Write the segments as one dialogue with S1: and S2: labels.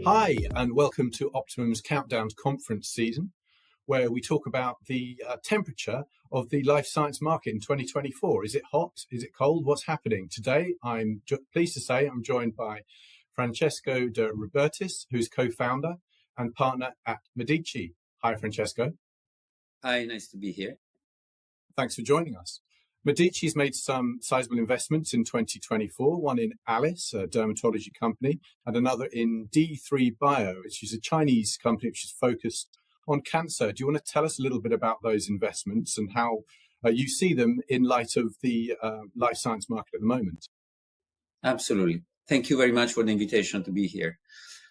S1: Hi, and welcome to Optimum's Countdown-to-Conference season, where we talk about the temperature of the life science market in 2024. Is it hot? Is it cold? What's happening? Today, I'm pleased to say I'm joined by Francesco De Rubertis, who's co-founder and partner at Medicxi. Hi, Francesco.
S2: Hi, nice to be here.
S1: Thanks for joining us. Medicxi's made some sizable investments in 2024, one in Alice, a dermatology company, and another in D3 Bio, which is a Chinese company which is focused on cancer. Do you want to tell us a little bit about those investments and how you see them in light of the life science market at the moment?
S2: Absolutely. Thank you very much for the invitation to be here.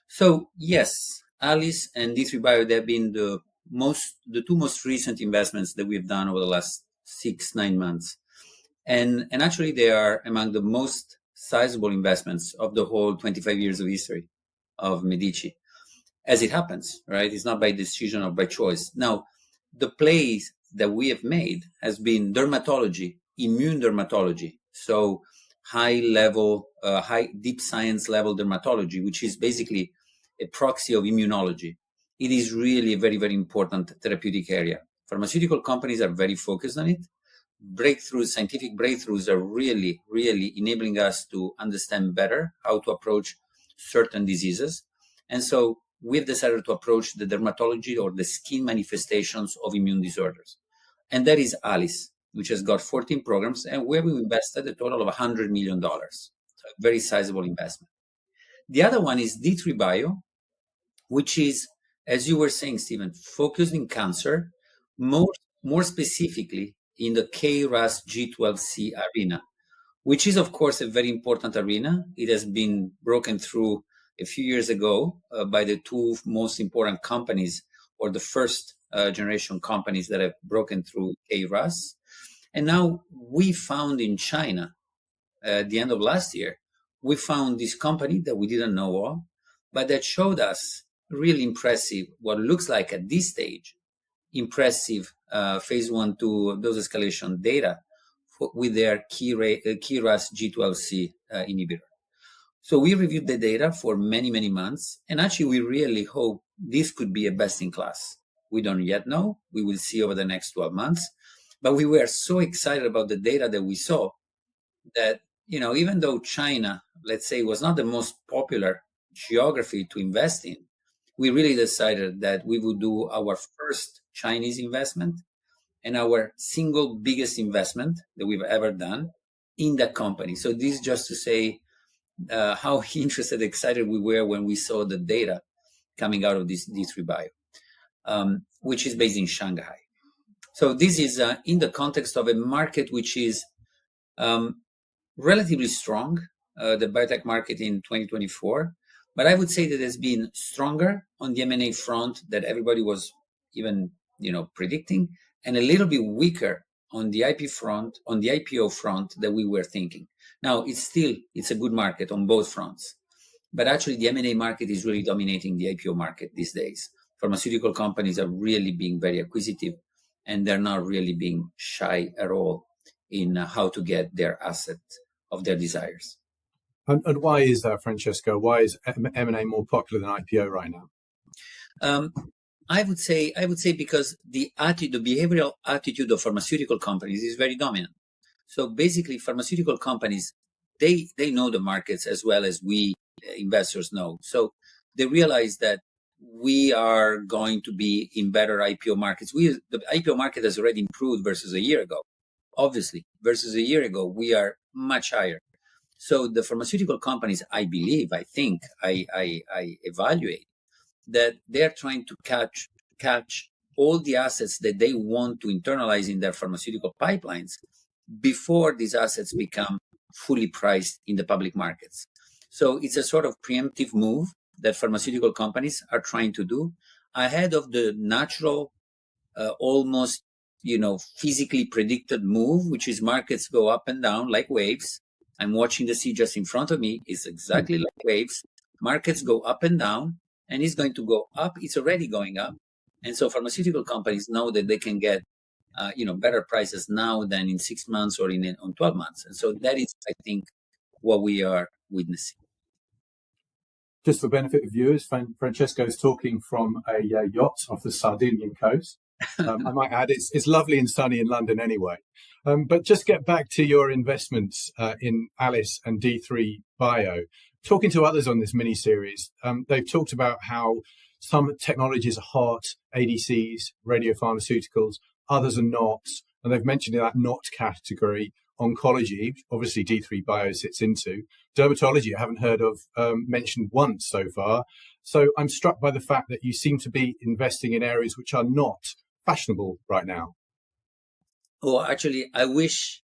S2: So yes, Alice and D3 Bio, they've been the two most recent investments that we've done over the last 6-9 months. And actually, they are among the most sizable investments of the whole 25 years of history of Medicxi. As it happens, right? It's not by decision or by choice. Now, the plays that we have made has been dermatology, immune dermatology. So high deep science level dermatology, which is basically a proxy of immunology. It is really a very, very important therapeutic area. Pharmaceutical companies are very focused on it. Scientific breakthroughs are really, really enabling us to understand better how to approach certain diseases. And so we've decided to approach the dermatology or the skin manifestations of immune disorders. And that is Alice, which has got 14 programs and where we invested a total of $100 million. So a very sizable investment. The other one is D3 Bio, which is, as you were saying, Stephen, focused in cancer, more specifically in the KRAS G12C arena, which is, of course, a very important arena. It has been broken through a few years ago by the two most important companies, or the first generation companies that have broken through KRAS. And now we found in China, at the end of last year, we found this company that we didn't know of, but that showed us really impressive, what looks like at this stage, impressive phase 1-2 dose escalation data with their KRAS G12C inhibitor. So we reviewed the data for many, many months, and actually we really hope this could be a best in class. We don't yet know. We will see over the next 12 months. But we were so excited about the data that we saw that, even though China, let's say, was not the most popular geography to invest in, we really decided that we would do our first Chinese investment and our single biggest investment that we've ever done in that company. So this is just to say how interested, excited we were when we saw the data coming out of this D3 Bio, which is based in Shanghai. So this is in the context of a market which is relatively strong, the biotech market in 2024. But I would say that it's been stronger on the M&A front that everybody was even, predicting, and a little bit weaker on the IPO front that we were thinking. Now, it's a good market on both fronts. But actually, the M&A market is really dominating the IPO market these days. Pharmaceutical companies are really being very acquisitive, and they're not really being shy at all in how to get their asset of their desires.
S1: And why is that, Francesco? Why is M&A more popular than IPO right now?
S2: I would say because the behavioral attitude of pharmaceutical companies is very dominant. So basically, pharmaceutical companies, they know the markets as well as we investors know. So they realize that we are going to be in better IPO markets. The IPO market has already improved versus a year ago. Obviously, versus a year ago, we are much higher. So the pharmaceutical companies, I evaluate that they're trying to catch all the assets that they want to internalize in their pharmaceutical pipelines before these assets become fully priced in the public markets. So it's a sort of preemptive move that pharmaceutical companies are trying to do ahead of the natural, almost, physically predicted move, which is markets go up and down like waves. I'm watching the sea just in front of me. It's exactly like waves. Markets go up and down, and it's going to go up. It's already going up. And so pharmaceutical companies know that they can get, better prices now than in 6 months or on 12 months. And so that is, I think, what we are witnessing.
S1: Just for the benefit of viewers, Francesco is talking from a yacht off the Sardinian coast. I might add, it's lovely and sunny in London anyway. But just get back to your investments in Alice and D3 Bio. Talking to others on this mini-series, they've talked about how some technologies are hot, ADCs, radiopharmaceuticals, others are not. And they've mentioned in that not category, oncology, obviously D3 Bio sits into. Dermatology, I haven't heard of mentioned once so far. So I'm struck by the fact that you seem to be investing in areas which are not fashionable right now.
S2: Oh, actually, I wish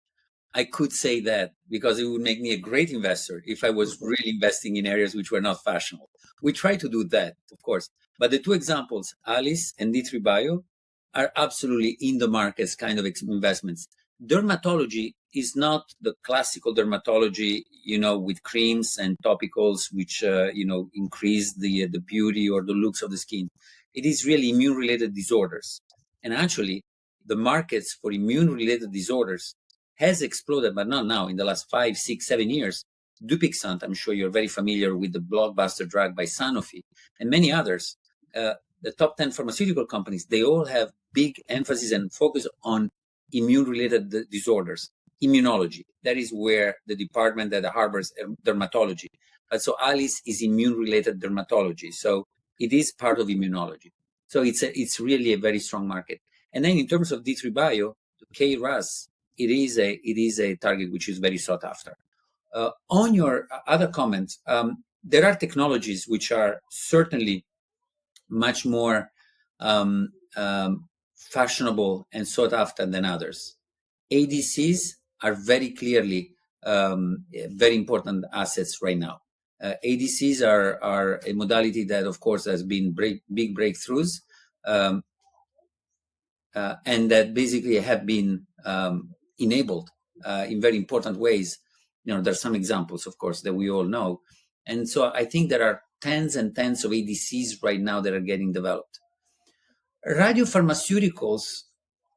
S2: I could say that, because it would make me a great investor if I was really investing in areas which were not fashionable. We try to do that, of course. But the two examples, Alice and D3 Bio, are absolutely in the markets kind of investments. Dermatology is not the classical dermatology, with creams and topicals, which, increase the beauty or the looks of the skin. It is really immune-related disorders. And actually, the markets for immune-related disorders has exploded, but not now, in the last 5, 6, 7 years. Dupixent, I'm sure you're very familiar with the blockbuster drug by Sanofi, and many others. The top 10 pharmaceutical companies, they all have big emphasis and focus on immune-related disorders, immunology. That is where the department that harbors dermatology. But so Alice is immune-related dermatology. So it is part of immunology. So it's really a very strong market. And then in terms of D3 Bio, KRAS, it is a target which is very sought after. On your other comments, there are technologies which are certainly much more fashionable and sought after than others. ADCs are very clearly very important assets right now. ADCs are a modality that, of course, has been big breakthroughs, and that basically have been enabled in very important ways. There's some examples, of course, that we all know. And so I think there are tens and tens of ADCs right now that are getting developed. Radiopharmaceuticals,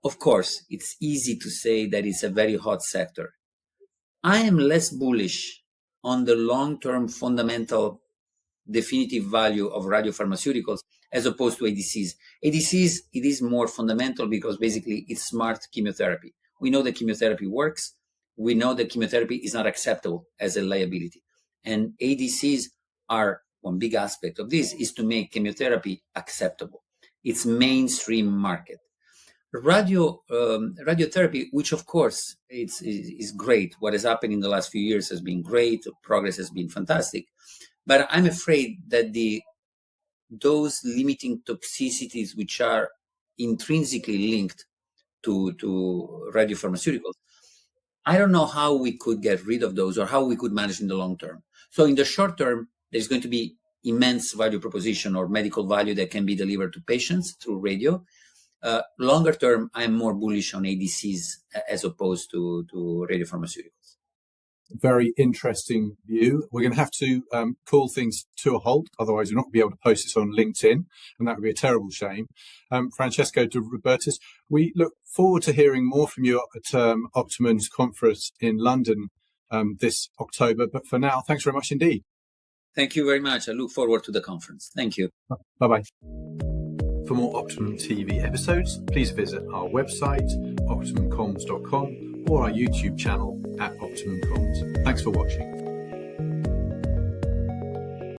S2: of course, it's easy to say that it's a very hot sector. I am less bullish on the long-term fundamental definitive value of radiopharmaceuticals as opposed to ADCs. ADCs, it is more fundamental because basically it's smart chemotherapy. We know that chemotherapy works. We know that chemotherapy is not acceptable as a liability. And ADCs are, one big aspect of this is to make chemotherapy acceptable. It's mainstream market. Radiotherapy, which of course is great. What has happened in the last few years has been great. Progress has been fantastic. But I'm afraid that those limiting toxicities which are intrinsically linked to radiopharmaceuticals, I don't know how we could get rid of those or how we could manage in the long term. So in the short term, there's going to be immense value proposition or medical value that can be delivered to patients through radio. Longer term, I'm more bullish on ADCs as opposed to radiopharmaceuticals.
S1: Very interesting view. We're going to have to call things to a halt, otherwise we're not going to be able to post this on LinkedIn, and that would be a terrible shame. Francesco De Rubertis, we look forward to hearing more from you at Optimum's conference in London this October. But for now, thanks very much indeed.
S2: Thank you very much. I look forward to the conference. Thank you.
S1: Bye-bye. For more Optimum TV episodes, please visit our website, optimumcomms.com, or our YouTube channel at Optimum Comms. Thanks for watching.